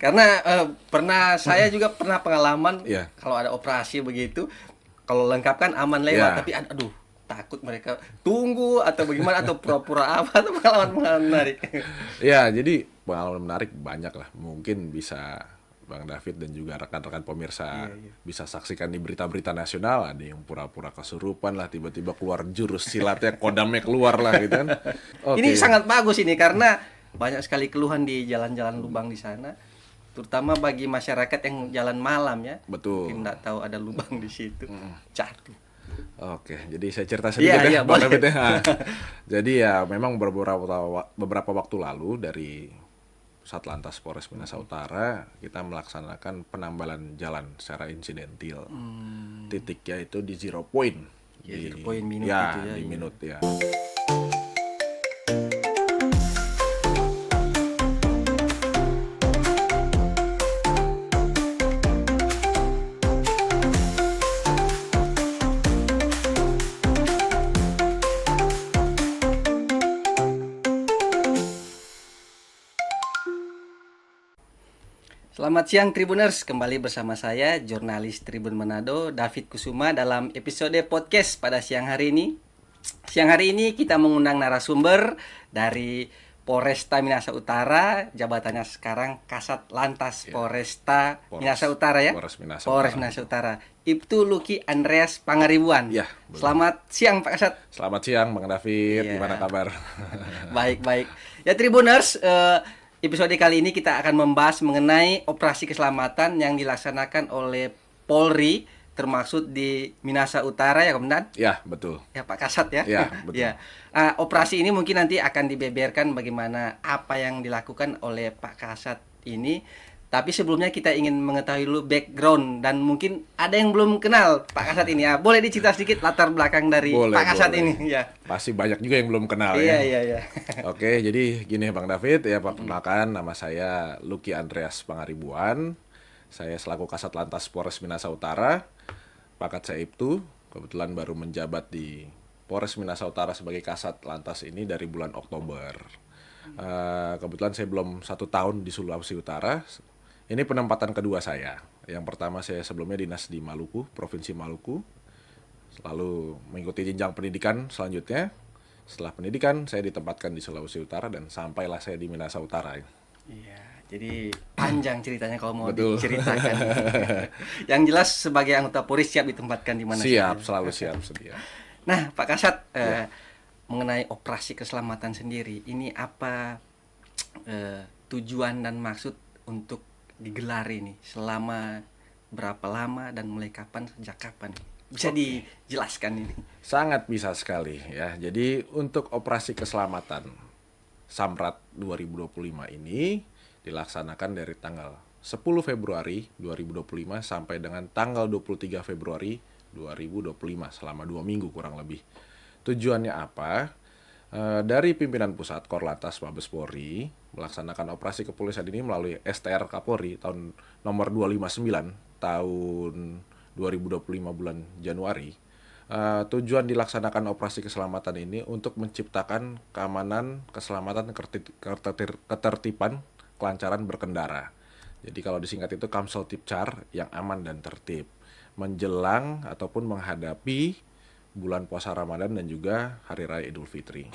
Karena saya juga pernah pengalaman Iya. kalau ada operasi begitu, kalau lengkap kan aman lewat, Iya. tapi aduh takut mereka tunggu atau bagaimana atau pura-pura apa atau pengalaman menarik. Ya, jadi pengalaman menarik banyak lah. Mungkin bisa Bang David dan juga rekan-rekan pemirsa Iya, iya. bisa saksikan di berita-berita nasional. Ada yang pura-pura kesurupan lah, tiba-tiba keluar jurus silatnya, kodamnya keluar lah gitu kan. Ini Oke. sangat bagus ini karena banyak sekali keluhan di jalan-jalan lubang di sana, terutama bagi masyarakat yang jalan malam ya. Betul. Mungkin nggak tahu ada lubang di situ. Jatuh. Oke, jadi saya cerita sedikit Iya, iya, ya, Bang boleh. David ya. Nah, jadi ya memang beberapa waktu lalu dari Satlantas Polres Minahasa Utara kita melaksanakan penambalan jalan secara insidentil. Titiknya itu di zero point. Ya, Di- 0 point minute ya, itu ya, di iya. minute ya. Selamat siang Tribuners, kembali bersama saya jurnalis Tribun Manado David Kusuma dalam episode podcast pada siang hari ini. Siang hari ini kita mengundang narasumber dari Polresta Minahasa Utara, jabatannya sekarang Kasat Lantas Polresta Minahasa Utara ya. Polres Minahasa Polres Utara. Minahasa Utara. Ibtu Luki Andreas Pangaribuan. Ya, betul. Selamat siang Pak Kasat. Selamat siang Bang David, Iya. gimana kabar? Baik. Ya Tribuners, episode kali ini kita akan membahas mengenai operasi keselamatan yang dilaksanakan oleh Polri, termasuk di Minahasa Utara ya Komandan? Ya, betul. Ya Pak Kasat ya. Ya, betul. Ya. Operasi ini mungkin nanti akan dibeberkan bagaimana apa yang dilakukan oleh Pak Kasat ini. Tapi sebelumnya kita ingin mengetahui dulu background dan mungkin ada yang belum kenal Pak Kasat ini ya. Boleh dicerita sedikit latar belakang dari Boleh, Pak Kasat boleh. ini ya. Pasti banyak juga yang belum kenal Iya. ya. Oke, jadi gini Bang David ya, perkenalkan nama saya Luki Andreas Pangaribuan. Saya selaku Kasat Lantas Polres Minahasa Utara. Pangkat saya Ibtu, kebetulan baru menjabat di Polres Minahasa Utara sebagai Kasat Lantas ini dari bulan Oktober. Kebetulan saya belum 1 tahun di Sulawesi Utara. Ini penempatan kedua saya. Yang pertama saya sebelumnya dinas di Maluku, Provinsi Maluku. Lalu mengikuti jenjang pendidikan selanjutnya. Setelah pendidikan saya ditempatkan di Sulawesi Utara dan sampailah saya di Minahasa Utara. Iya, jadi panjang ceritanya kalau mau Betul. diceritakan. Yang jelas sebagai anggota Polri siap ditempatkan di mana Siap, saja. selalu siap sedia. Nah, Pak Kasat, mengenai operasi keselamatan sendiri, ini apa tujuan dan maksud untuk digelar ini? Selama berapa lama dan mulai kapan, sejak kapan? Bisa dijelaskan ini? Sangat bisa sekali ya. Jadi untuk operasi keselamatan Samrat 2025 ini dilaksanakan dari tanggal 10 Februari 2025 sampai dengan tanggal 23 Februari 2025 selama 2 minggu kurang lebih. Tujuannya apa? Dari pimpinan pusat Korlantas Mabes Polri melaksanakan operasi kepolisian ini melalui STR Kapolri tahun nomor 259 tahun 2025 bulan Januari. Tujuan dilaksanakan operasi keselamatan ini untuk menciptakan keamanan, keselamatan, ketertiban, kelancaran berkendara. Jadi kalau disingkat itu Kamsel Tipcar yang aman dan tertib menjelang ataupun menghadapi bulan puasa Ramadan dan juga Hari Raya Idul Fitri.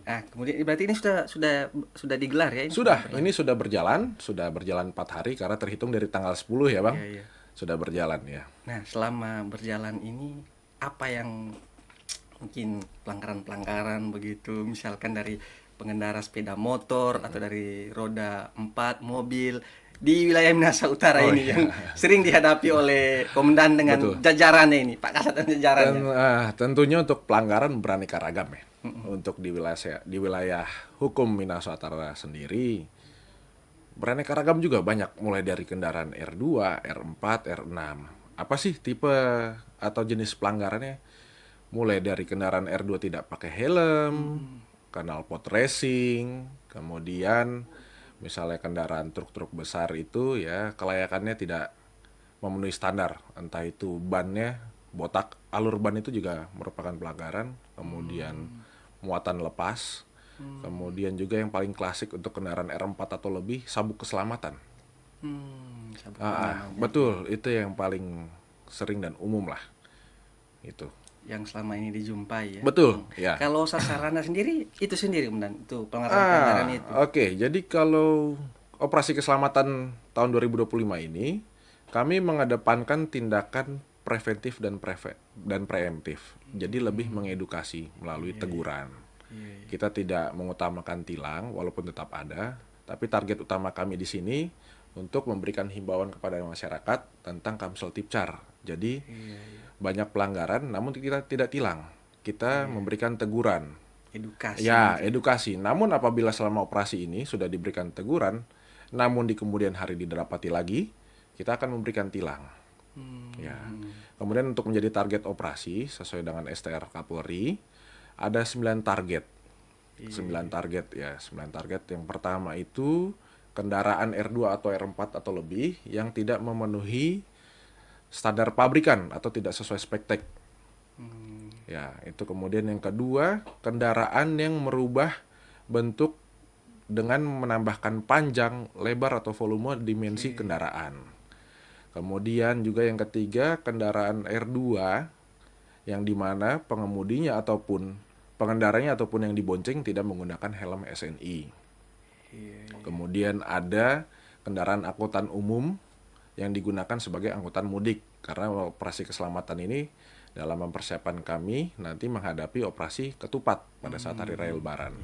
Nah, kemudian berarti ini sudah digelar ya? Ini sudah berjalan 4 hari karena terhitung dari tanggal 10 ya Bang. Iya. Sudah berjalan ya. Nah, selama berjalan ini apa yang mungkin pelanggaran-pelanggaran begitu, misalkan dari pengendara sepeda motor atau dari roda 4 mobil di wilayah Minahasa Utara ini yang sering dihadapi oleh komandan dengan Betul. jajarannya ini, Pak Kasat dan Dan jajarannya. tentunya untuk pelanggaran beraneka ragam ya. Untuk di wilayah hukum Minahasa Utara sendiri beraneka ragam juga banyak, mulai dari kendaraan R2, R4, R6. Apa sih tipe atau jenis pelanggarannya? Mulai dari kendaraan R2 tidak pakai helm, knalpot racing, kemudian misalnya kendaraan truk-truk besar itu ya kelayakannya tidak memenuhi standar, entah itu bannya botak, alur ban itu juga merupakan pelanggaran, kemudian muatan lepas, Kemudian juga yang paling klasik untuk kendaraan R4 atau lebih, sabuk keselamatan. Sabuk pengaman Betul, itu yang paling sering dan umum lah. Itu. yang selama ini dijumpai ya. Betul, ya. Kalau sasarannya sendiri itu sendiri kemudian itu pelanggaran itu. Oke. Jadi kalau operasi keselamatan tahun 2025 ini, kami mengedepankan tindakan preventif dan preemptif. Jadi lebih mengedukasi melalui teguran. Kita tidak mengutamakan tilang walaupun tetap ada, tapi target utama kami di sini untuk memberikan himbauan kepada masyarakat tentang Kamsel Tipcar. Jadi banyak pelanggaran namun kita tidak tilang. Kita memberikan teguran. Edukasi. Ya, edukasi. Namun apabila selama operasi ini sudah diberikan teguran, namun di kemudian hari didapati lagi, kita akan memberikan tilang. Ya. Kemudian untuk menjadi target operasi sesuai dengan STR Kapolri, ada 9 target. 9 target ya, 9 target. Yang pertama itu kendaraan R2 atau R4 atau lebih yang tidak memenuhi standar pabrikan atau tidak sesuai spektek. Ya, itu kemudian yang kedua, kendaraan yang merubah bentuk dengan menambahkan panjang, lebar atau volume dimensi kendaraan. Kemudian juga yang ketiga, kendaraan R2 yang dimana pengemudinya ataupun pengendaranya ataupun yang dibonceng tidak menggunakan helm SNI. Kemudian ada kendaraan angkutan umum yang digunakan sebagai angkutan mudik karena operasi keselamatan ini dalam mempersiapkan kami nanti menghadapi operasi ketupat pada saat hari raya Lebaran.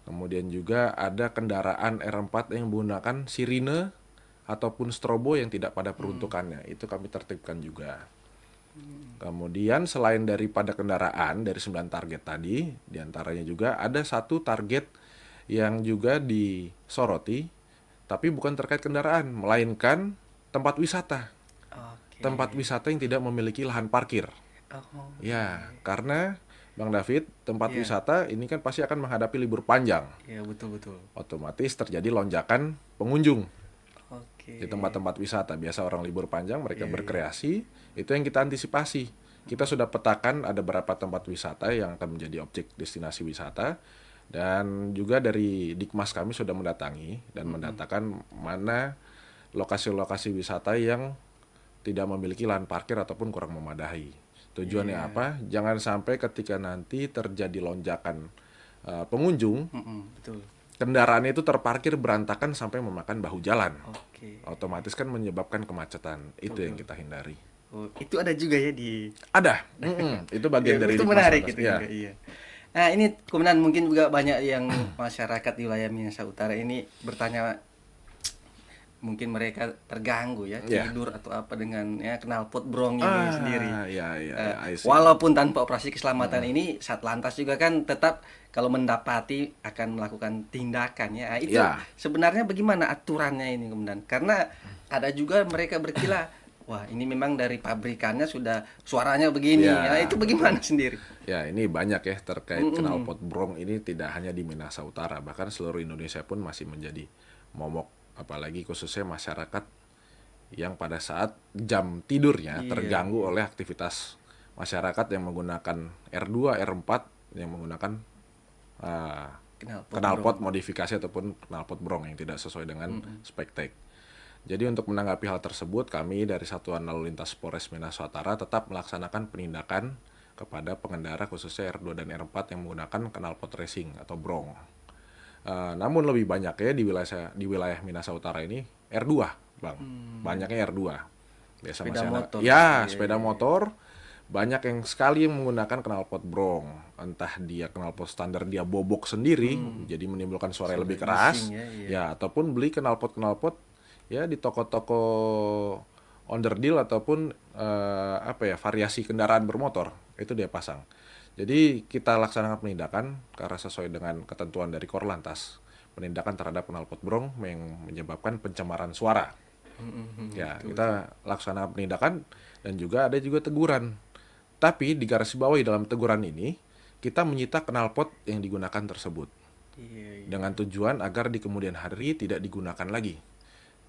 Kemudian juga ada kendaraan R4 yang menggunakan sirine ataupun strobo yang tidak pada peruntukannya. Itu kami tertibkan juga. Kemudian selain daripada kendaraan dari 9 target tadi, diantaranya juga ada satu target yang juga disoroti, tapi bukan terkait kendaraan, melainkan tempat wisata. Tempat wisata yang tidak memiliki lahan parkir. Ya, karena Bang David, tempat wisata ini kan pasti akan menghadapi libur panjang. Iya, betul. Otomatis terjadi lonjakan pengunjung. Oke. Di tempat-tempat wisata biasa orang libur panjang mereka berkreasi, itu yang kita antisipasi. Kita sudah petakan ada beberapa tempat wisata yang akan menjadi objek destinasi wisata, dan juga dari Dikmas kami sudah mendatangi dan mendatakan mana lokasi-lokasi wisata yang tidak memiliki lahan parkir ataupun kurang memadai. Tujuannya apa? Jangan sampai ketika nanti terjadi lonjakan pengunjung, Betul. kendaraan itu terparkir berantakan sampai memakan bahu jalan. Oke. Otomatis kan menyebabkan kemacetan. Itu yang kita hindari. Oh, itu ada juga ya di. Ada. Itu bagian dari Itu Dikmas menarik atas. gitu Ya. juga, iya. Nah, ini kemudian mungkin juga banyak yang masyarakat di wilayah Minahasa Utara ini bertanya, mungkin mereka terganggu ya, tidur atau apa dengan ya knalpot brong ini sendiri. I see. Walaupun tanpa operasi keselamatan ini, Satlantas juga kan tetap kalau mendapati akan melakukan tindakan ya. Itu sebenarnya bagaimana aturannya ini kemudian? Karena ada juga mereka berkila, wah ini memang dari pabrikannya sudah suaranya begini. Ya, itu bagaimana sendiri? Ya, ini banyak ya terkait knalpot brong ini tidak hanya di Minahasa Utara, bahkan seluruh Indonesia pun masih menjadi momok, apalagi khususnya masyarakat yang pada saat jam tidurnya terganggu oleh aktivitas masyarakat yang menggunakan R2, R4 yang menggunakan knalpot modifikasi ataupun knalpot brong yang tidak sesuai dengan spektek. Jadi untuk menanggapi hal tersebut, kami dari Satuan Lalu Lintas Polres Minahasa Utara tetap melaksanakan penindakan kepada pengendara khususnya R2 dan R4 yang menggunakan knalpot racing atau brong. Namun lebih banyak ya di wilayah Minahasa Utara ini R2, Bang. Banyaknya R2. Biasa Sepeda motor. Sepeda motor. Banyak yang sekali yang menggunakan knalpot brong. Entah dia knalpot standar dia bobok sendiri, jadi menimbulkan suara yang lebih keras. Ataupun beli knalpot ya di toko-toko onderdil ataupun variasi kendaraan bermotor. Itu dia pasang. Jadi kita laksanakan penindakan karena sesuai dengan ketentuan dari Korlantas, penindakan terhadap knalpot brong yang menyebabkan pencemaran suara. Kita laksanakan penindakan dan juga ada juga teguran. Tapi di garis bawahi dalam teguran ini kita menyita knalpot yang digunakan tersebut dengan tujuan agar di kemudian hari tidak digunakan lagi.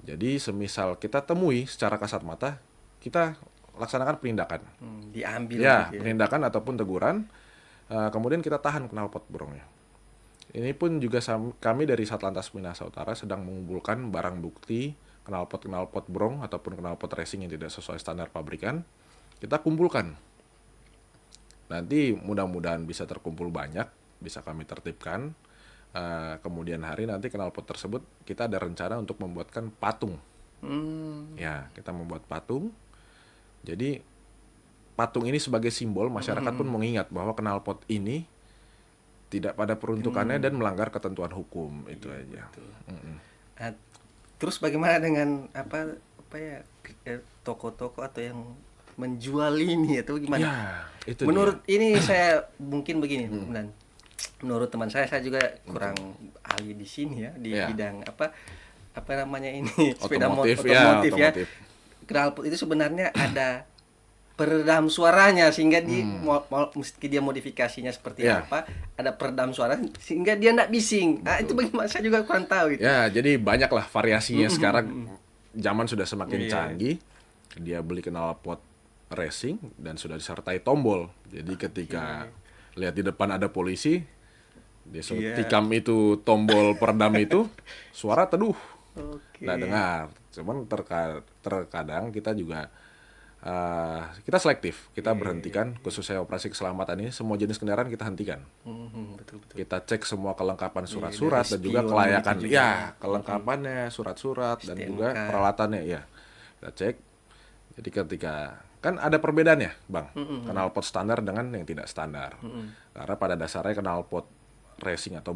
Jadi semisal kita temui secara kasat mata, kita laksanakan penindakan. Diambil penindakan ataupun teguran. Kemudian kita tahan knalpot brongnya. Ini pun juga kami dari Satlantas Minahasa Utara sedang mengumpulkan barang bukti knalpot brong ataupun knalpot racing yang tidak sesuai standar pabrikan. Kita kumpulkan. Nanti mudah-mudahan bisa terkumpul banyak, bisa kami tertibkan. Kemudian hari nanti knalpot tersebut kita ada rencana untuk membuatkan patung. Ya, kita membuat patung. Jadi patung ini sebagai simbol, masyarakat pun mengingat bahwa knalpot ini tidak pada peruntukannya dan melanggar ketentuan hukum. Itu aja. Terus bagaimana dengan apa ya toko-toko atau yang menjual ini atau gimana? Ya, itu menurut ini saya mungkin begini, dan menurut teman saya juga kurang ahli di sini ya di bidang apa namanya ini sepeda otomotif ya. Knalpot itu sebenarnya ada peredam suaranya sehingga meski dia modifikasinya seperti apa, ada peredam suara sehingga dia enggak bising. Nah, itu bagaimana saya juga kurang tahu itu. Ya, jadi banyaklah variasinya sekarang. Zaman sudah semakin canggih. Dia beli knalpot racing dan sudah disertai tombol. Jadi ketika lihat di depan ada polisi, dia tikam itu tombol peredam itu, suara teduh. Nggak dengar. Cuman terkadang kita juga kita selektif, kita berhentikan khususnya operasi keselamatan ini semua jenis kendaraan kita hentikan. Betul. Kita cek semua kelengkapan surat-surat dan juga kelayakan, kelengkapannya surat-surat dan juga peralatannya ya. Kita cek. Jadi ketika kan ada perbedaannya, Bang, knalpot standar dengan yang tidak standar. Karena pada dasarnya knalpot racing atau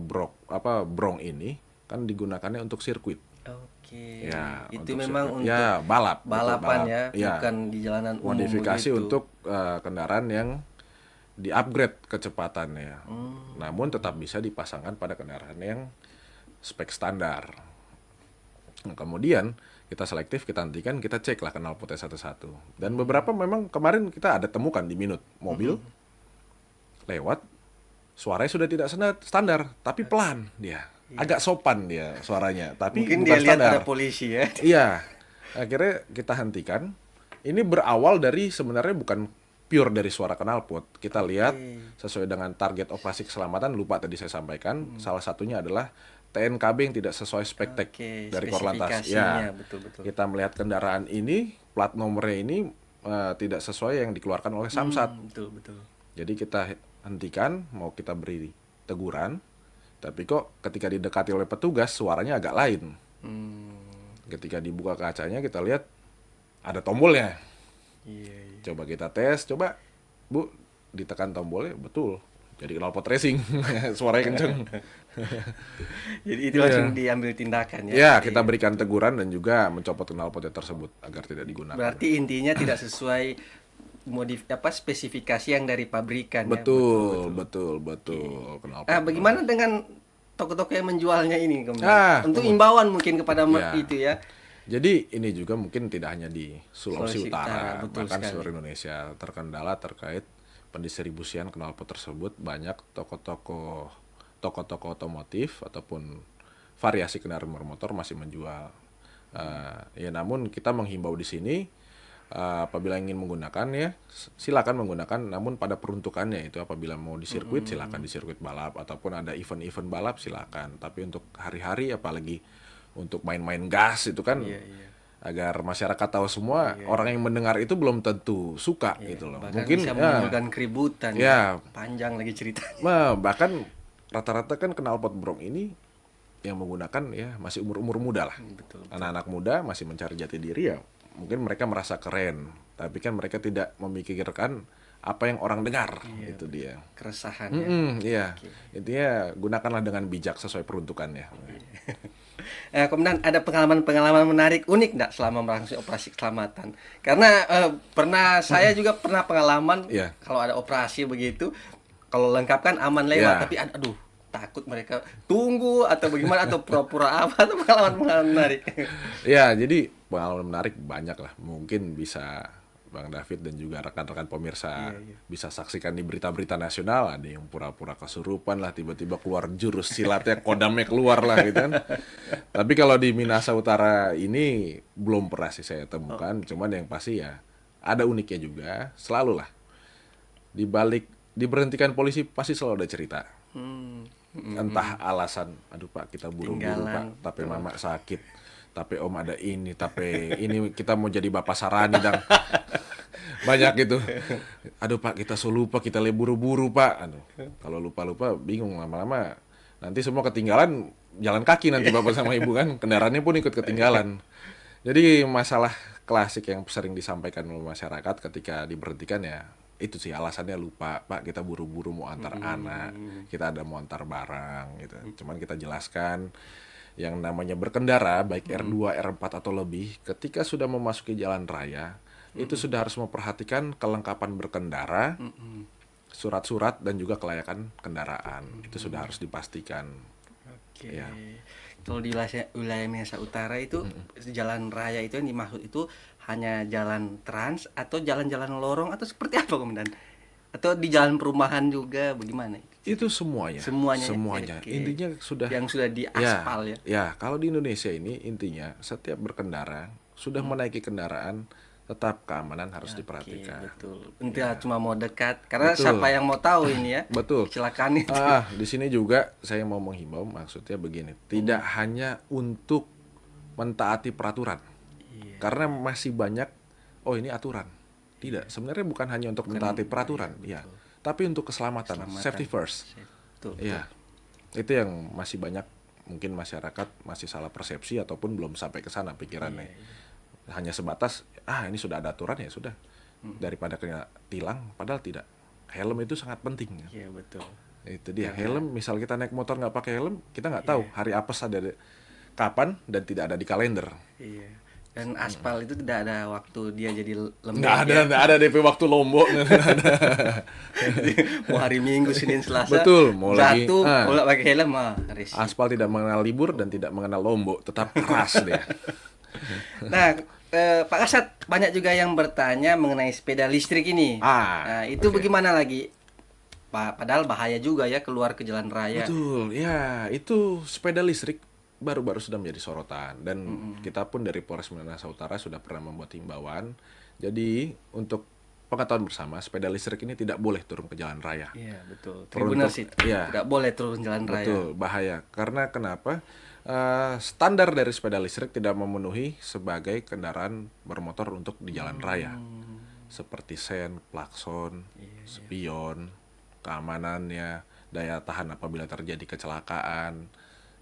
brong ini kan digunakannya untuk sirkuit. Oke. Ya, itu memang sirkuit. untuk balapan ya, bukan di jalanan umum. Modifikasi begitu. untuk kendaraan yang di-upgrade kecepatannya. Namun tetap bisa dipasangkan pada kendaraan yang spek standar. Nah, kemudian kita selektif, kita hentikan, kita cek lah knalpotnya satu-satu. Dan beberapa memang kemarin kita ada temukan di Minut mobil lewat, suaranya sudah tidak standar, tapi pelan dia. Agak sopan dia suaranya, tapi mungkin bukan dia lihat standar. ada polisi ya. Iya, akhirnya kita hentikan. Ini berawal dari sebenarnya bukan pure dari suara knalpot. Kita lihat sesuai dengan target operasi keselamatan, lupa tadi saya sampaikan. Salah satunya adalah TNKB yang tidak sesuai spektek dari Korlantas. Ya, betul. kita melihat kendaraan ini, plat nomornya ini tidak sesuai yang dikeluarkan oleh Samsat. Betul. Jadi kita hentikan, mau kita beri teguran. Tapi kok ketika didekati oleh petugas suaranya agak lain. Ketika dibuka kacanya kita lihat ada tombolnya. Coba kita tes, Bu, ditekan tombolnya, betul. Jadi knalpot racing, suaranya kenceng. Jadi itu langsung diambil tindakan ya. Ya, kita berikan teguran dan juga mencopot knalpotnya tersebut agar tidak digunakan. Berarti intinya tidak sesuai spesifikasi yang dari pabrikan. Betul. Bagaimana dengan toko-toko yang menjualnya ini kemudian? Untuk imbauan mungkin kepada itu ya. Jadi ini juga mungkin tidak hanya di Sulawesi Utara, bahkan sekali. seluruh Indonesia terkendala terkait pendistribusian knalpot tersebut. Banyak toko-toko otomotif ataupun variasi kendaraan bermotor masih menjual. Ya namun kita menghimbau di sini. Apabila ingin menggunakan ya silakan menggunakan, namun pada peruntukannya itu apabila mau di sirkuit silakan di sirkuit balap ataupun ada event-event balap silakan, tapi untuk hari-hari apalagi untuk main-main gas itu kan agar masyarakat tahu semua, orang yang mendengar itu belum tentu suka gitu loh. Bahkan Mungkin bisa menimbulkan keributan panjang lagi ceritanya. Bahkan rata-rata kan knalpot brong ini yang menggunakan ya masih umur muda lah. Betul. Anak-anak muda masih mencari jati diri ya. Mungkin mereka merasa keren, tapi kan mereka tidak memikirkan apa yang orang dengar. Itu dia. Keresahan ya. Intinya gunakanlah dengan bijak sesuai peruntukannya. Kemudian ada pengalaman menarik unik enggak selama melakukan operasi keselamatan? Karena saya juga pernah pengalaman kalau ada operasi begitu, kalau lengkap kan aman lewat, tapi aduh takut mereka tunggu atau bagaimana atau pura-pura apa atau pengalaman menarik. Ya, jadi pengalaman menarik banyak lah. Mungkin bisa Bang David dan juga rekan-rekan pemirsa bisa saksikan di berita-berita nasional, ada yang pura-pura kesurupan lah, tiba-tiba keluar jurus silatnya, kodamnya keluar lah gitu kan. Tapi kalau di Minahasa Utara ini belum pernah sih saya temukan, cuman yang pasti ya ada uniknya juga, selalu lah. Di balik diberhentikan polisi pasti selalu ada cerita. Entah alasan, aduh Pak kita buru-buru Tinggalan. Pak, tapi mama sakit, tapi om ada ini, tapi ini kita mau jadi bapak sarani dang. Banyak gitu. Aduh Pak kita so lupa, kita buru-buru Pak. Aduh, kalau lupa-lupa bingung lama-lama. Nanti semua ketinggalan, jalan kaki nanti bapak sama ibu kan, kendaraannya pun ikut ketinggalan. Jadi masalah klasik yang sering disampaikan oleh masyarakat ketika diberhentikan ya itu sih alasannya lupa Pak kita buru-buru mau antar anak, kita ada mau antar barang gitu. Cuman kita jelaskan yang namanya berkendara baik R2, R4 atau lebih ketika sudah memasuki jalan raya itu sudah harus memperhatikan kelengkapan berkendara, surat-surat dan juga kelayakan kendaraan. Itu sudah harus dipastikan. Oke. Ya. Kalau di wilayah Minahasa Utara itu jalan raya itu yang dimaksud itu hanya jalan trans atau jalan-jalan lorong atau seperti apa Komandan? Atau di jalan perumahan juga bagaimana? Itu semuanya. Semuanya. Oke. Intinya sudah Yang sudah diaspal ya. Ya, kalau di Indonesia ini intinya setiap berkendara sudah menaiki kendaraan tetap keamanan harus diperhatikan. Betul. Entah cuma mau dekat karena Betul. siapa yang mau tahu ini ya. Betul. Kecelakaan itu. Di sini juga saya mau menghimbau maksudnya begini, tidak hanya untuk mentaati peraturan. Iya. Karena masih banyak ini aturan. Tidak, sebenarnya bukan hanya untuk mentaati peraturan, ya, tapi untuk keselamatan, safety first. Betul. Iya. Itu yang masih banyak mungkin masyarakat masih salah persepsi ataupun belum sampai ke sana pikirannya. Hanya sebatas ini sudah ada aturan ya sudah. Daripada kena tilang padahal tidak. Helm itu sangat penting. Iya, betul. Itu dia. Helm, misal kita naik motor nggak pakai helm, kita nggak tahu hari apes ada kapan dan tidak ada di kalender. Iya. Dan aspal itu tidak ada waktu dia jadi lembek. Nggak ada DP waktu Lombok. Mau hari Minggu, Senin, Selasa. Betul, mau jatuh, lagi, mau pakai helm risiko. Aspal tidak mengenal libur dan tidak mengenal Lombok, tetap keras dia. Nah, Pak Kasat, banyak juga yang bertanya mengenai sepeda listrik ini. Nah, itu bagaimana lagi? Padahal bahaya juga ya keluar ke jalan raya. Betul, ya itu sepeda listrik baru-baru sudah menjadi sorotan dan kita pun dari Polres Minahasa Utara sudah pernah membuat himbauan. Jadi untuk pengetahuan bersama, sepeda listrik ini tidak boleh turun ke jalan raya. Iya, betul. Tribunal sih. Tidak boleh turun jalan raya. Betul, bahaya. Karena kenapa? Standar dari sepeda listrik tidak memenuhi sebagai kendaraan bermotor untuk di jalan raya. Seperti sen, klakson, spion, keamanannya, daya tahan apabila terjadi kecelakaan.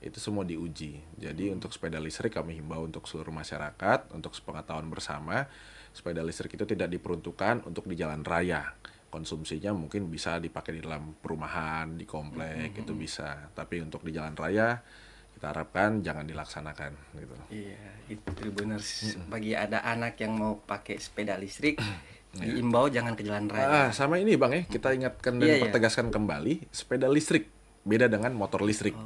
Itu semua diuji. Jadi untuk sepeda listrik kami himbau untuk seluruh masyarakat, untuk sepengetahuan bersama, sepeda listrik itu tidak diperuntukkan untuk di jalan raya. Konsumsinya mungkin bisa dipakai di dalam perumahan, di komplek, itu bisa. Tapi untuk di jalan raya, kita harapkan jangan dilaksanakan gitu. Iya, itu Tribuners. Bagi ada anak yang mau pakai sepeda listrik, diimbau jangan ke jalan raya. Sama ini Bang ya, kita ingatkan dan pertegaskan kembali, sepeda listrik beda dengan motor listrik.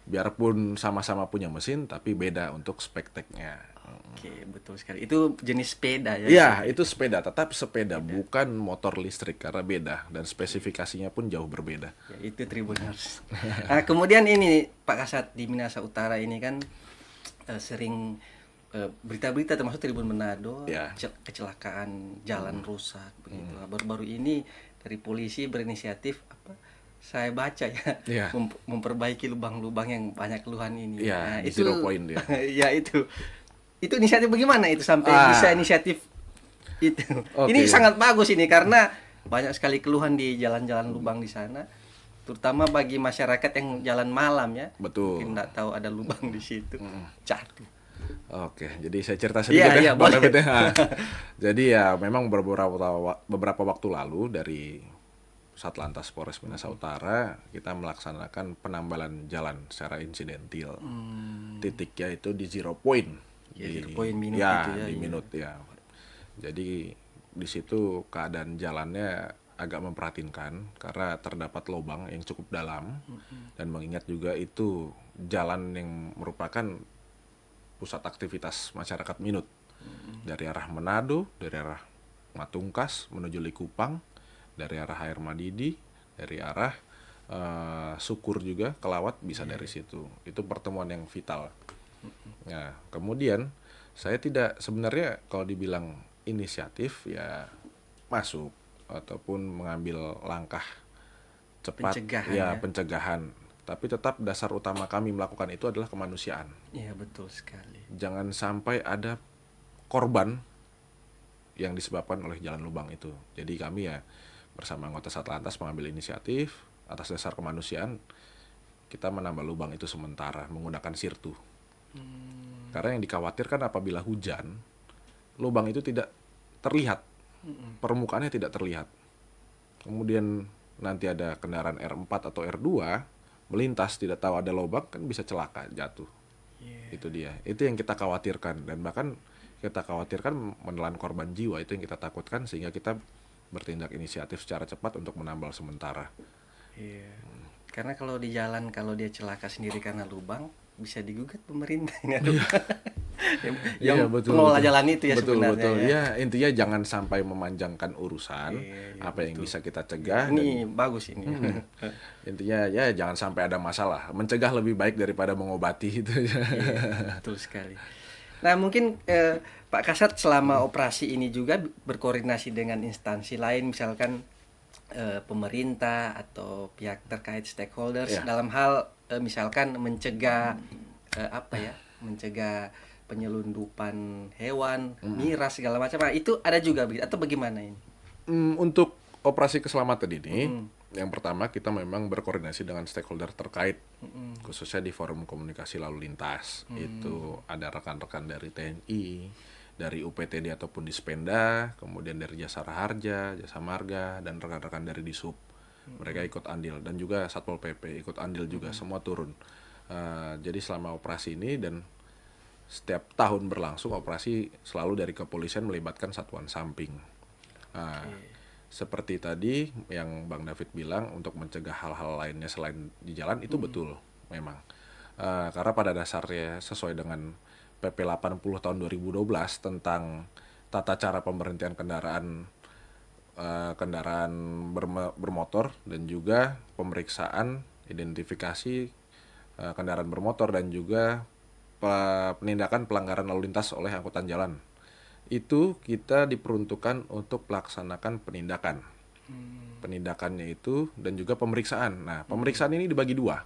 Biarpun sama-sama punya mesin, tapi beda untuk spek-teknya. Oke, betul sekali. Itu jenis sepeda ya? Iya, itu sepeda, tetap sepeda, bukan motor listrik karena beda dan spesifikasinya pun jauh berbeda. Ya, itu Tribuners. Nah, kemudian ini Pak Kasat di Minahasa Utara ini kan sering berita-berita termasuk Tribun Manado kecelakaan jalan rusak begitu. Baru-baru ini dari polisi berinisiatif saya baca memperbaiki lubang-lubang yang banyak keluhan ini. Nah, itu 0 point dia. Ya itu inisiatif bagaimana itu sampai bisa inisiatif itu. Ini sangat bagus ini karena banyak sekali keluhan di jalan-jalan lubang di sana, terutama bagi masyarakat yang jalan malam ya. Betul. Mungkin nggak tahu ada lubang di situ. Jatuh. Oke, jadi saya cerita sedikit Bang David ya. Jadi ya memang beberapa waktu lalu dari Satlantas Polres Minahasa Utara kita melaksanakan penambalan jalan secara insidentil. Titiknya itu di 0 point. Di 0 point minut di minut ya. Jadi di situ keadaan jalannya agak memprihatinkan karena terdapat lubang yang cukup dalam dan mengingat juga itu jalan yang merupakan pusat aktivitas masyarakat Minut dari arah Manado, dari arah Matungkas menuju Likupang, dari arah Air Madidi, dari arah Sukur juga Kelawat bisa dari situ. Itu pertemuan yang vital. Nah, kemudian saya tidak sebenarnya kalau dibilang inisiatif ya masuk ataupun mengambil langkah cepat, Pencegahan ya ya. pencegahan. Tapi tetap dasar utama kami melakukan itu adalah kemanusiaan. Iya, betul sekali. Jangan sampai ada korban yang disebabkan oleh jalan lubang itu. Jadi kami ya bersama anggota Satlantas mengambil inisiatif atas dasar kemanusiaan, kita menambah lubang itu sementara menggunakan sirtu. Karena yang dikhawatirkan apabila hujan, lubang itu tidak terlihat, permukaannya tidak terlihat. Kemudian nanti ada kendaraan R4 atau R2 melintas tidak tahu ada lubang, kan bisa celaka, jatuh. Itu dia. Itu yang kita khawatirkan, dan bahkan kita khawatirkan menelan korban jiwa. Itu yang kita takutkan, sehingga kita bertindak inisiatif secara cepat untuk menambal sementara. Iya. Karena kalau di jalan, kalau dia celaka sendiri karena lubang, bisa digugat pemerintah. Yang pengelola jalan itu ya sebenarnya. Betul. Ya. Ya, intinya jangan sampai memanjangkan urusan. Apa yang bisa kita cegah. Ini bagus ini. Intinya ya jangan sampai ada masalah. Mencegah lebih baik daripada mengobati itu. Iya, betul sekali. Nah, mungkin Pak Kasat selama operasi ini juga berkoordinasi dengan instansi lain, misalkan pemerintah atau pihak terkait stakeholders dalam hal misalkan mencegah mencegah penyelundupan hewan, miras segala macam. Nah, itu ada juga begitu atau bagaimana ini? Untuk operasi keselamatan ini, yang pertama kita memang berkoordinasi dengan stakeholder terkait, khususnya di forum komunikasi lalu lintas. Itu ada rekan-rekan dari TNI, dari UPTD ataupun Dispenda, kemudian dari Jasa Raharja, Jasa Marga, dan rekan-rekan dari Disub. Mereka ikut andil, dan juga Satpol PP ikut andil juga, semua turun. Jadi selama operasi ini, dan setiap tahun berlangsung operasi selalu dari kepolisian melibatkan satuan samping. Seperti tadi yang Bang David bilang, untuk mencegah hal-hal lainnya selain di jalan, itu betul memang. Karena pada dasarnya sesuai dengan PP 80 tahun 2012 tentang tata cara pemberhentian kendaraan bermotor, dan juga pemeriksaan identifikasi kendaraan bermotor, dan juga penindakan pelanggaran lalu lintas oleh angkutan jalan. Itu kita diperuntukkan untuk melaksanakan penindakan. Penindakannya itu, dan juga pemeriksaan. Nah, pemeriksaan ini dibagi dua.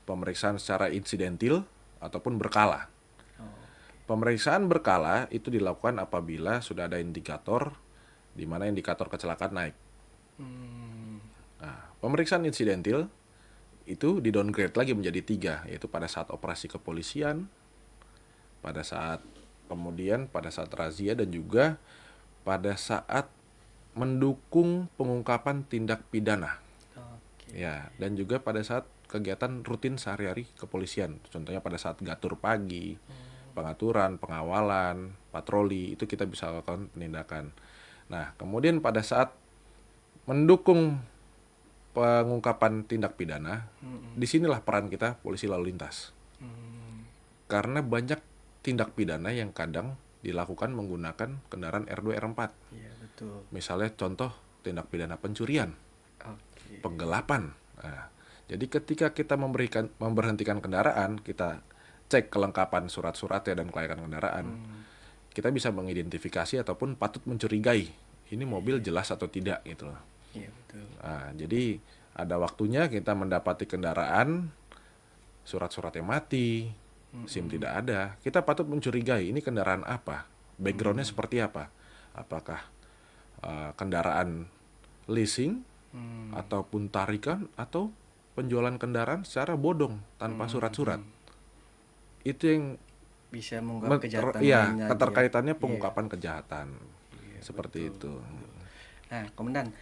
Pemeriksaan secara insidentil ataupun berkala. Pemeriksaan berkala itu dilakukan apabila sudah ada indikator, di mana indikator kecelakaan naik. Nah, pemeriksaan insidentil itu di downgrade lagi menjadi 3, yaitu pada saat operasi kepolisian, pada saat razia, dan juga pada saat mendukung pengungkapan tindak pidana. Ya, dan juga pada saat kegiatan rutin sehari-hari kepolisian. Contohnya pada saat gatur pagi, pengaturan, pengawalan, patroli, itu kita bisa lakukan penindakan. Nah, kemudian pada saat mendukung pengungkapan tindak pidana, disinilah peran kita polisi lalu lintas. Karena banyak tindak pidana yang kadang dilakukan menggunakan kendaraan R2, R4. Iya, betul. Misalnya contoh tindak pidana pencurian, penggelapan. Nah, jadi ketika kita memberhentikan kendaraan, kita cek kelengkapan surat-suratnya dan kelayakan kendaraan, kita bisa mengidentifikasi ataupun patut mencurigai ini mobil jelas atau tidak gitu loh. Iya, betul. Nah, jadi ada waktunya kita mendapati kendaraan, surat-suratnya mati, SIM tidak ada, kita patut mencurigai ini kendaraan apa, backgroundnya seperti apa, apakah kendaraan leasing, ataupun tarikan, atau penjualan kendaraan secara bodong tanpa surat-surat. Itu yang bisa mengungkap kejahatan ya, lainnya. keterkaitannya pengungkapan kejahatan. Seperti betul, itu. Nah, Komandan,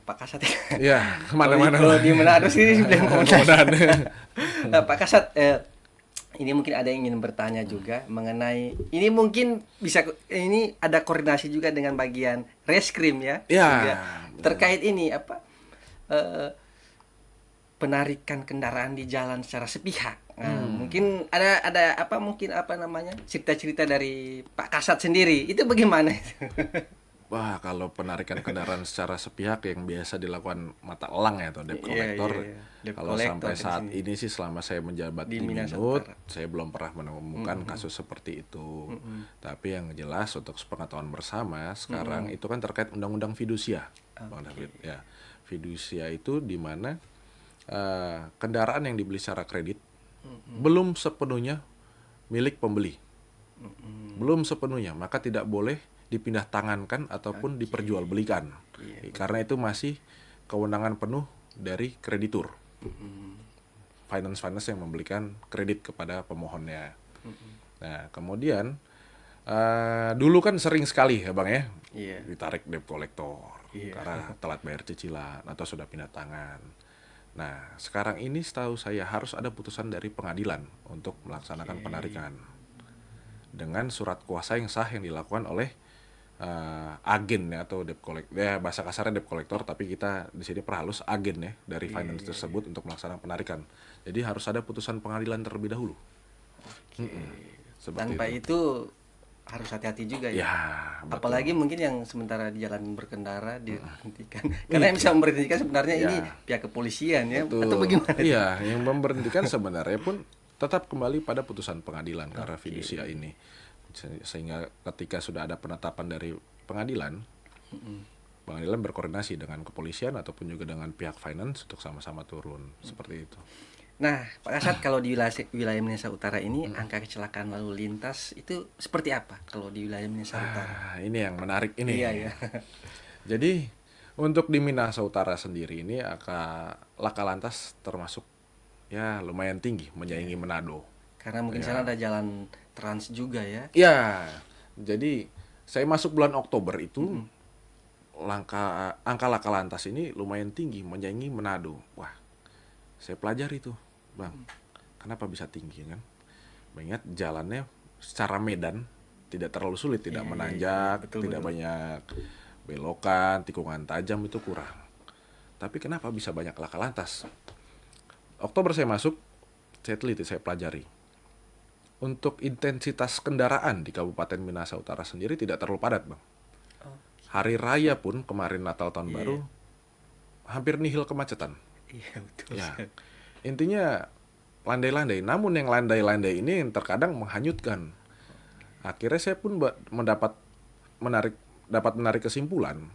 Pak Kasat Ya, kemana-mana. Kalau di Manado sih bilang Komandan. Pak Kasat, ini mungkin ada yang ingin bertanya juga mengenai ini, mungkin bisa ini ada koordinasi juga dengan bagian reskrim ya. Ya. Terkait ini penarikan kendaraan di jalan secara sepihak. Nah, mungkin ada cerita-cerita dari Pak Kasat sendiri. Itu bagaimana itu? Wah, kalau penarikan kendaraan secara sepihak yang biasa dilakukan mata elang ya atau debt collector, Debt kalau collector sampai kan di saat sini ini sih selama saya menjabat di di Minahasa Minut, Utara. saya belum pernah menemukan kasus seperti itu. Tapi yang jelas untuk sepengetahuan bersama sekarang itu kan terkait undang-undang fidusia, Bang David. Ya, fidusia itu di mana kendaraan yang dibeli secara kredit belum sepenuhnya milik pembeli. Belum sepenuhnya, maka tidak boleh dipindah tangankan ataupun diperjualbelikan. Karena itu masih kewenangan penuh dari kreditur. Finance yang memberikan kredit kepada pemohonnya. Nah, kemudian dulu kan sering sekali ya Bang ya, Iya. ditarik debt collector karena telat bayar cicilan atau sudah pindah tangan. Nah, sekarang ini setahu saya harus ada putusan dari pengadilan untuk melaksanakan penarikan dengan surat kuasa yang sah yang dilakukan oleh agen ya atau debt collector. Ya, bahasa kasarnya debt collector, tapi kita di sini perhalus agen ya dari finance tersebut untuk melaksanakan penarikan. Jadi harus ada putusan pengadilan terlebih dahulu. Seperti Tanpa itu harus hati-hati juga ya. Ya, betul. Apalagi mungkin yang sementara di jalan berkendara diberhentikan. Karena yang bisa memberhentikan sebenarnya ini pihak kepolisian ya. Betul. Atau bagaimana? Iya, yang memberhentikan sebenarnya pun tetap kembali pada putusan pengadilan karena fidusia ini. Sehingga ketika sudah ada penetapan dari pengadilan, pengadilan berkoordinasi dengan kepolisian ataupun juga dengan pihak finance untuk sama-sama turun seperti itu. Nah, Pak Kasat, kalau di wilayah Minahasa Utara ini angka kecelakaan lalu lintas itu seperti apa kalau di wilayah Minahasa Utara? Ini yang menarik ini. Iya ya. Jadi untuk di Minahasa Utara sendiri ini angka laka lantas termasuk ya lumayan tinggi menyaingi Manado. Karena mungkin sana ada jalan trans juga ya. Ya, jadi saya masuk bulan Oktober itu angka laka lantas ini lumayan tinggi menyaingi Manado. Wah, saya pelajari tuh, Bang. Kenapa bisa tinggi kan? Mengingat jalannya secara medan tidak terlalu sulit, tidak menanjak, tidak banyak belokan, tikungan tajam itu kurang. Tapi kenapa bisa banyak laka lantas? Oktober saya masuk, saya teliti, saya pelajari. Untuk intensitas kendaraan di Kabupaten Minahasa Utara sendiri tidak terlalu padat, Bang. Hari raya pun kemarin Natal Tahun Baru hampir nihil kemacetan. Iya, betul. Ya. Intinya landai-landai. Namun yang landai-landai ini yang terkadang menghanyutkan. Akhirnya saya pun dapat menarik kesimpulan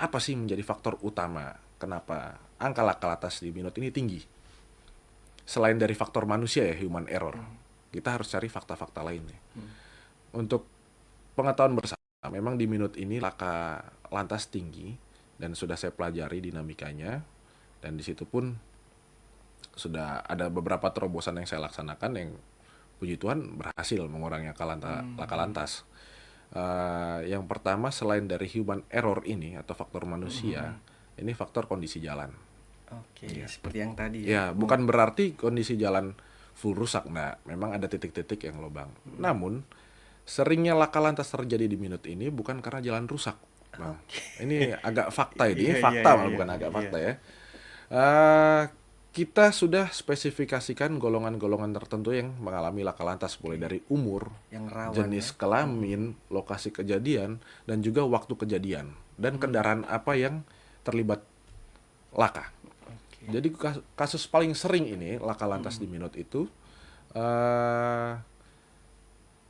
apa sih menjadi faktor utama kenapa angka laka lantas di Minot ini tinggi. Selain dari faktor manusia ya, human error. Kita harus cari fakta-fakta lainnya. Untuk pengetahuan bersama, memang di Minot ini laka lantas tinggi dan sudah saya pelajari dinamikanya dan di situ pun sudah ada beberapa terobosan yang saya laksanakan yang puji Tuhan berhasil mengurangi laka lantas. Yang pertama selain dari human error ini atau faktor manusia, ini faktor kondisi jalan. Oke, seperti yang tadi Ya, bukan berarti kondisi jalan full rusak. Nah, memang ada titik-titik yang lubang. Namun, seringnya laka lantas terjadi di Minot ini bukan karena jalan rusak, Bang. Ini agak fakta ini, fakta malah bukan agak fakta ya. Kita sudah spesifikasikan golongan-golongan tertentu yang mengalami laka lantas mulai dari umur, yang rawan, jenis kelamin, lokasi kejadian, dan juga waktu kejadian dan kendaraan apa yang terlibat laka. Jadi kasus paling sering ini laka lantas di Minot itu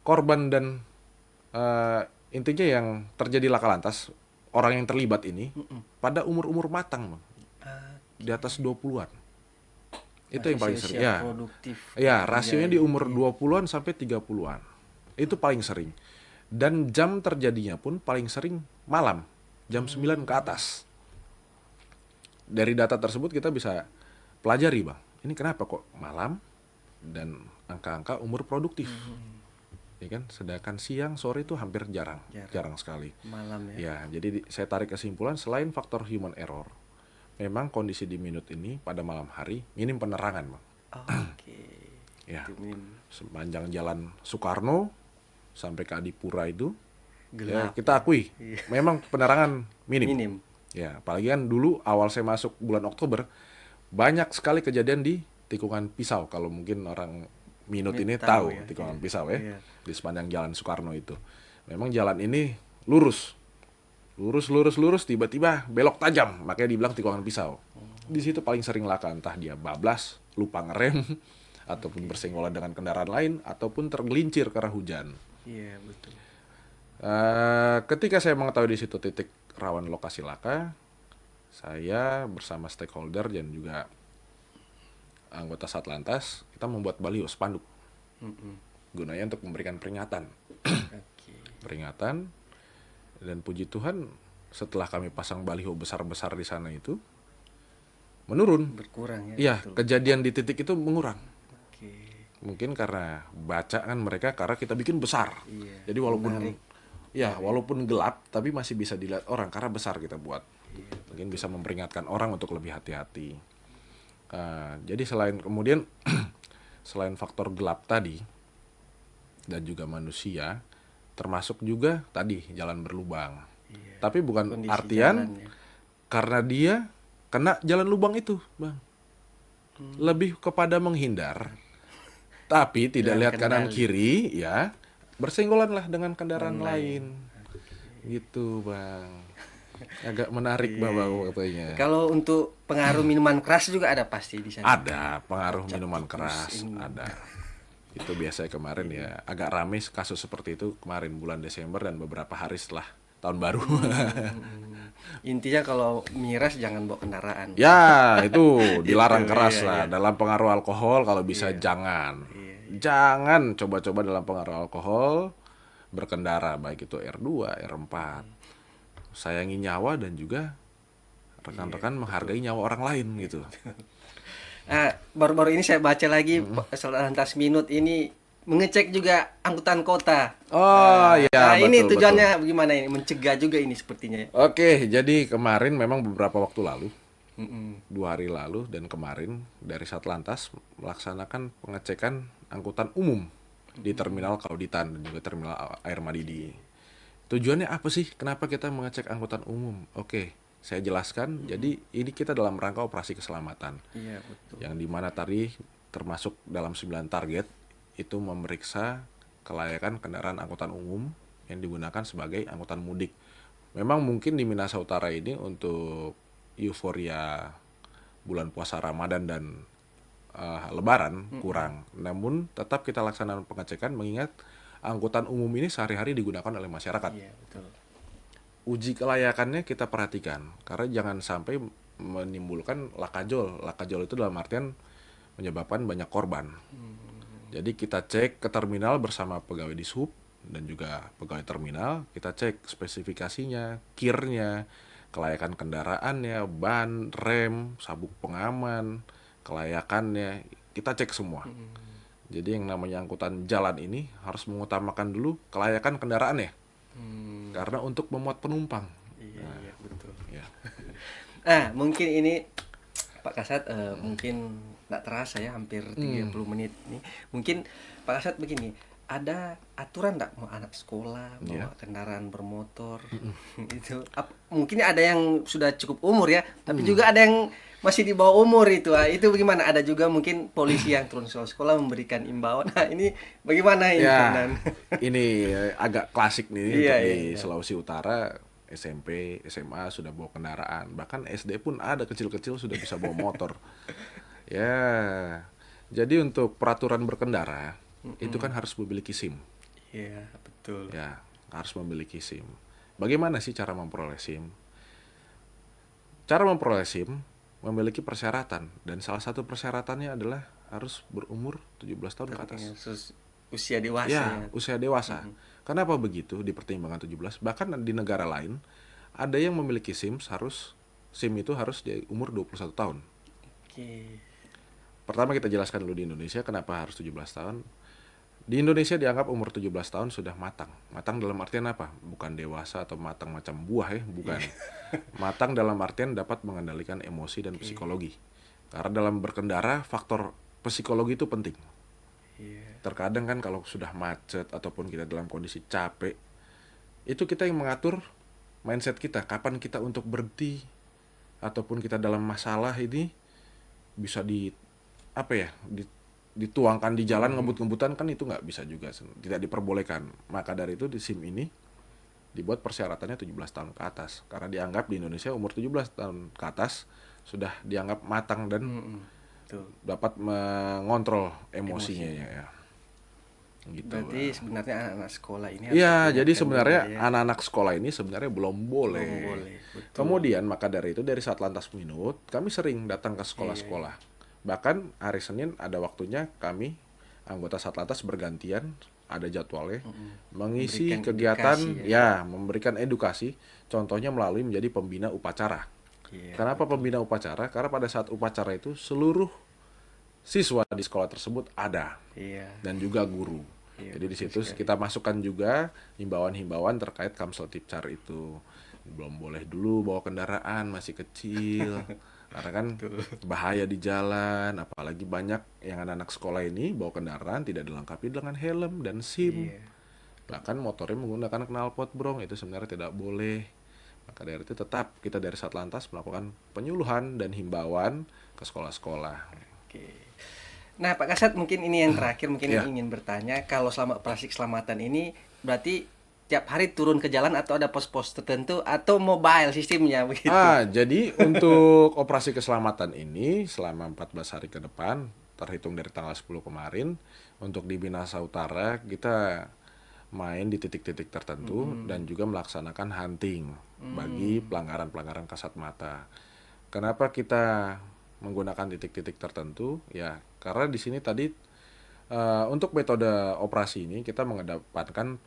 korban dan intinya yang terjadi laka lantas orang yang terlibat ini pada umur-umur matang, Bang. Di atas 20-an. Itu yang paling sering. Ya. Produktif. Ya, rasionya di umur 20-an sampai 30-an. Itu paling sering. Dan jam terjadinya pun paling sering malam, jam 9 ke atas. Dari data tersebut kita bisa pelajari, Bang. Ini kenapa kok malam dan angka-angka umur produktif. Ya kan? Sedangkan siang, sore itu hampir jarang sekali. Malam ya. Ya, jadi saya tarik kesimpulan selain faktor human error, memang kondisi di Minot ini pada malam hari minim penerangan, Bang. Oke. Ya, sepanjang jalan Soekarno sampai ke Adipura itu gelap. Ya, kita akui, memang penerangan minim. Ya, apalagi kan dulu awal saya masuk bulan Oktober banyak sekali kejadian di tikungan Pisau. Kalau mungkin orang Minot ini tahu ya, tikungan Pisau ya, di sepanjang jalan Soekarno itu. Memang jalan ini lurus. lurus, tiba-tiba belok tajam, makanya dibilang tikungan pisau. Di situ paling sering laka, entah dia bablas, lupa ngerem, ataupun bersenggolan dengan kendaraan lain, ataupun tergelincir karena hujan. Iya, betul. Ketika saya mengetahui di situ titik rawan lokasi laka, saya bersama stakeholder dan juga anggota Satlantas, kita membuat baliho spanduk. Gunanya untuk memberikan peringatan. Oke. Peringatan, dan puji Tuhan setelah kami pasang baliho besar-besar di sana itu, menurun. Berkurang ya. Iya, Betul. kejadian di titik itu mengurang. Oke. Mungkin karena bacaan mereka, karena kita bikin besar. Iya. Jadi walaupun Menarik. walaupun gelap, tapi masih bisa dilihat orang karena besar kita buat. Iya. Mungkin bisa memperingatkan orang untuk lebih hati-hati. Jadi selain kemudian selain faktor gelap tadi dan juga manusia, termasuk juga tadi jalan berlubang. Iya. Tapi bukan Kondisi artian jalan, ya. karena dia kena jalan lubang itu, Bang. Lebih kepada menghindar. Tapi tidak Dengan lihat kanan kendali. kiri, ya. Bersenggolan lah dengan kendaraan Dan lain. Gitu, Bang. Agak menarik, Iya, Bang, katanya. Kalau untuk pengaruh minuman keras juga ada pasti di sana. Ada pengaruh minuman keras, ini. ada. Itu biasanya kemarin ya agak rame kasus seperti itu kemarin bulan Desember dan beberapa hari setelah tahun baru. Intinya kalau miras jangan bawa kendaraan. Ya, itu dilarang Itu, keras iya, lah. iya. Dalam pengaruh alkohol kalau bisa jangan. Iya, Jangan coba-coba dalam pengaruh alkohol berkendara, baik itu R2, R4. Sayangi nyawa dan juga rekan-rekan menghargai nyawa orang lain gitu. Baru-baru ini saya baca lagi Satlantas Minut ini mengecek juga angkutan kota. Oh, iya, ini betul, tujuannya bagaimana ini? Mencegah juga ini sepertinya. Oke, jadi kemarin memang beberapa waktu lalu, Mm-mm. 2 hari lalu dan kemarin dari Satlantas melaksanakan pengecekan angkutan umum di Terminal Kauditan dan juga Terminal Air Madidi. Tujuannya apa sih? Kenapa kita mengecek angkutan umum? Oke, saya jelaskan. Jadi ini kita dalam rangka operasi keselamatan. Iya, betul. Yang dimana tadi termasuk dalam 9 target itu memeriksa kelayakan kendaraan angkutan umum yang digunakan sebagai angkutan mudik. Memang mungkin di Minahasa Utara ini untuk euforia bulan puasa Ramadan dan Lebaran kurang. Namun tetap kita laksanakan pengecekan mengingat angkutan umum ini sehari-hari digunakan oleh masyarakat. Iya, betul. Uji kelayakannya kita perhatikan karena jangan sampai menimbulkan lakajol. Lakajol itu dalam artian menyebabkan banyak korban. Jadi kita cek ke terminal bersama pegawai dishub dan juga pegawai terminal, kita cek spesifikasinya, kirnya, kelayakan kendaraannya, ban, rem, sabuk pengaman, kelayakannya, kita cek semua. Jadi yang namanya angkutan jalan ini harus mengutamakan dulu kelayakan kendaraannya. Karena untuk memuat penumpang. Iya, betul. Ya. Mungkin ini Pak Kasat mungkin nggak terasa ya hampir 30 menit nih. Mungkin Pak Kasat begini, ada aturan nggak mau anak sekolah bawa kendaraan bermotor itu? Mungkin ada yang sudah cukup umur ya, tapi juga ada yang masih di bawah umur itu. Itu bagaimana? Ada juga mungkin polisi yang turun sekolah memberikan imbauan. Nah, ini bagaimana ini? Ya, ini agak klasik nih Iya, untuk di iya. Sulawesi Utara. SMP, SMA sudah bawa kendaraan, bahkan SD pun ada kecil-kecil sudah bisa bawa motor. Ya, jadi untuk peraturan berkendara itu kan harus memiliki SIM. Iya, betul. Ya, harus memiliki SIM. Bagaimana sih cara memperoleh SIM? Cara memperoleh SIM memiliki persyaratan dan salah satu persyaratannya adalah harus berumur 17 tahun ke atas. Usia dewasa Ya, ya. usia dewasa. Kenapa begitu di pertimbangan 17? Bahkan di negara lain ada yang memiliki SIM itu harus di umur 21 tahun. Oke. Pertama kita jelaskan dulu di Indonesia kenapa harus 17 tahun. Di Indonesia dianggap umur 17 tahun sudah matang. Matang dalam artian apa? Bukan dewasa atau matang macam buah ya, bukan. Matang dalam artian dapat mengendalikan emosi dan psikologi. Karena dalam berkendara faktor psikologi itu penting. Iya. Terkadang kan kalau sudah macet ataupun kita dalam kondisi capek, itu kita yang mengatur mindset kita, kapan kita untuk berhenti ataupun kita dalam masalah ini bisa dituangkan di jalan ngebut-ngebutan, kan itu nggak bisa juga, tidak diperbolehkan. Maka dari itu di SIM ini dibuat persyaratannya 17 tahun ke atas. Karena dianggap di Indonesia umur 17 tahun ke atas sudah dianggap matang dan Tuh. dapat mengontrol emosinya ya. Gitu. Berarti sebenarnya anak-anak sekolah ini Iya, harus jadi diingatkan sebenarnya juga ya. anak-anak sekolah ini sebenarnya belum boleh. Belum boleh, betul. Kemudian maka dari itu dari Satlantas Minut kami sering datang ke sekolah-sekolah. Bahkan hari Senin ada waktunya kami anggota Satlantas bergantian, ada jadwalnya mengisi Memberikan kegiatan edukasi, memberikan edukasi, contohnya melalui menjadi pembina upacara. Iya, Kenapa pembina upacara? Karena pada saat upacara itu seluruh siswa di sekolah tersebut ada Iya. dan juga guru. Iya, Jadi di betul situ kita masukkan juga himbauan-himbauan terkait Kamsel Tipcar itu. Belum boleh dulu bawa kendaraan masih kecil. Karena kan bahaya di jalan, apalagi banyak yang anak-anak sekolah ini bawa kendaraan tidak dilengkapi dengan helm dan SIM. Iya. Bahkan motornya menggunakan knalpot brong, itu sebenarnya tidak boleh. Maka dari itu tetap kita dari Satlantas melakukan penyuluhan dan himbauan ke sekolah-sekolah. Oke. Nah, Pak Kasat, mungkin ini yang terakhir, mungkin Ya. ingin bertanya, kalau selama operasi keselamatan ini berarti tiap hari turun ke jalan atau ada pos-pos tertentu atau mobile sistemnya begitu? Jadi untuk operasi keselamatan ini selama 14 hari ke depan, terhitung dari tanggal 10 kemarin, untuk di Minahasa Utara kita main di titik-titik tertentu dan juga melaksanakan hunting bagi pelanggaran-pelanggaran kasat mata. Kenapa kita menggunakan titik-titik tertentu? Ya, karena di sini tadi untuk metode operasi ini kita mengedepankan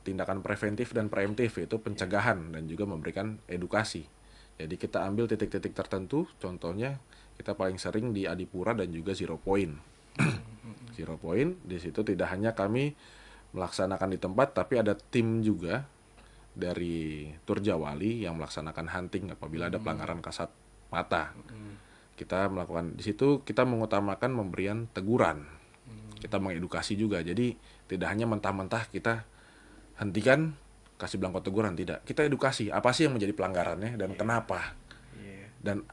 tindakan preventif dan preemptif, yaitu pencegahan dan juga memberikan edukasi. Jadi kita ambil titik-titik tertentu, contohnya kita paling sering di Adipura dan juga Zero Point. Zero Point, di situ tidak hanya kami melaksanakan di tempat, tapi ada tim juga dari Turjawali yang melaksanakan hunting apabila ada pelanggaran kasat mata. Kita melakukan di situ, kita mengutamakan memberian teguran. Kita mengedukasi juga. Jadi tidak hanya mentah-mentah kita hentikan, kasih belangko teguran, tidak. Kita edukasi apa sih yang menjadi pelanggarannya dan kenapa. Dan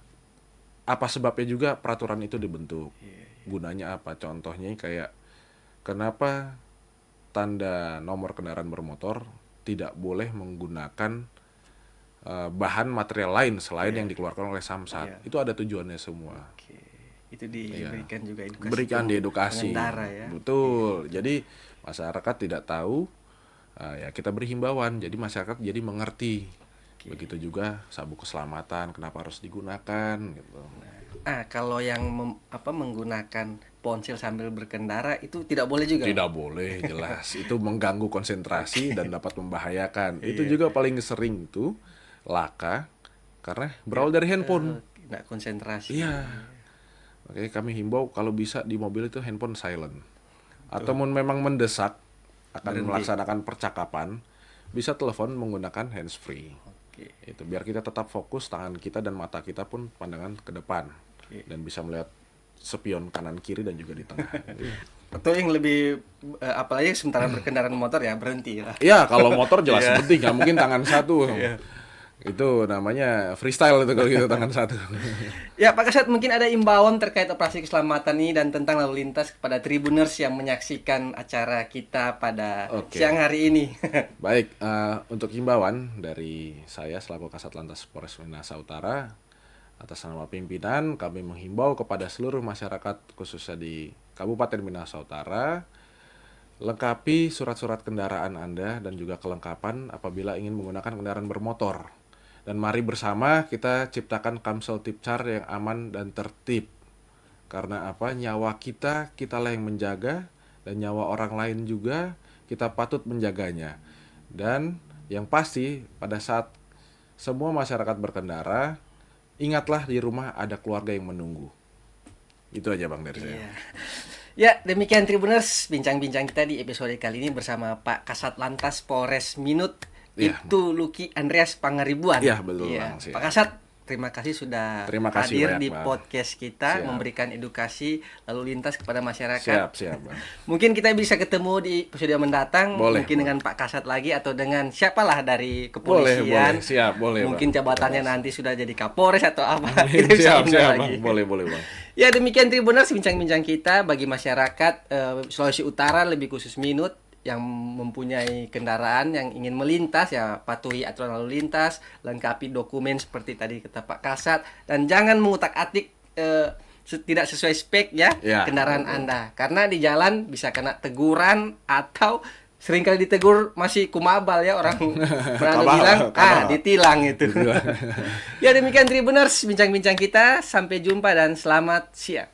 apa sebabnya juga peraturan itu dibentuk. Gunanya apa? Contohnya kayak kenapa tanda nomor kendaraan bermotor tidak boleh menggunakan bahan material lain selain yang dikeluarkan oleh Samsat. Itu ada tujuannya semua. Oke. Itu diberikan juga edukasi. Berikan di edukasi. Pengendara ya. Betul. Jadi masyarakat tidak tahu, ya kita beri himbauan. Jadi masyarakat jadi mengerti. Begitu juga sabuk keselamatan, kenapa harus digunakan gitu. Kalau yang menggunakan ponsel sambil berkendara itu tidak boleh juga? Tidak boleh, jelas. Itu mengganggu konsentrasi dan dapat membahayakan. Itu juga paling sering tuh laka karena berawal dari handphone. Tidak konsentrasi. Iya. Makanya kami himbau kalau bisa di mobil itu handphone silent. Ataupun memang mendesak akan melaksanakan percakapan, bisa telepon menggunakan handsfree. Oke. Itu biar kita tetap fokus, tangan kita dan mata kita pun pandangan ke depan. Dan bisa melihat spion kanan kiri dan juga di tengah. Atau yang lebih apalagi sementara berkendaraan motor ya berhenti lah. Iya, kalau motor jelas penting, nggak mungkin tangan satu. Itu namanya freestyle itu kalau gitu tangan satu. Ya Pak Kasat, mungkin ada imbauan terkait operasi keselamatan ini dan tentang lalu lintas kepada Tribuners yang menyaksikan acara kita pada siang hari ini. Baik, untuk himbauan dari saya selaku Kasat Lantas Polres Minahasa Utara, atas nama pimpinan kami menghimbau kepada seluruh masyarakat khususnya di Kabupaten Minahasa Utara, lengkapi surat-surat kendaraan Anda dan juga kelengkapan apabila ingin menggunakan kendaraan bermotor. Dan mari bersama kita ciptakan Kamsel Tipcar yang aman dan tertib. Karena apa? Nyawa kita, kitalah yang menjaga, dan nyawa orang lain juga kita patut menjaganya. Dan yang pasti pada saat semua masyarakat berkendara, ingatlah di rumah ada keluarga yang menunggu. Itu aja Bang dari saya. Ya, demikian Tribuners bincang-bincang kita di episode kali ini bersama Pak Kasat Lantas Polres Minut. Itu Lucky Andreas Pangaribuan. Iya, betul Bang. Pak Kasat, terima kasih sudah hadir di podcast kita, memberikan edukasi lalu lintas kepada masyarakat. Siap, Bang. Mungkin kita bisa ketemu di episode mendatang, mungkin dengan Pak Kasat lagi atau dengan siapalah dari kepolisian. Boleh. Mungkin Bang. jabatannya nanti sudah jadi Kapolres atau apa. Siap, lagi. Boleh, Bang. Ya, demikian Tribuners bincang-bincang kita bagi masyarakat Sulawesi Utara, lebih khusus Minut. yang mempunyai kendaraan yang ingin melintas ya patuhi aturan lalu lintas, lengkapi dokumen seperti tadi kata Pak Kasat, dan jangan mengutak-atik tidak sesuai spek ya, kendaraan Anda, karena di jalan bisa kena teguran atau seringkali ditegur masih kumabal ya orang bilang ditilang itu. Ya demikian Tribuners bincang-bincang kita, sampai jumpa dan selamat siang.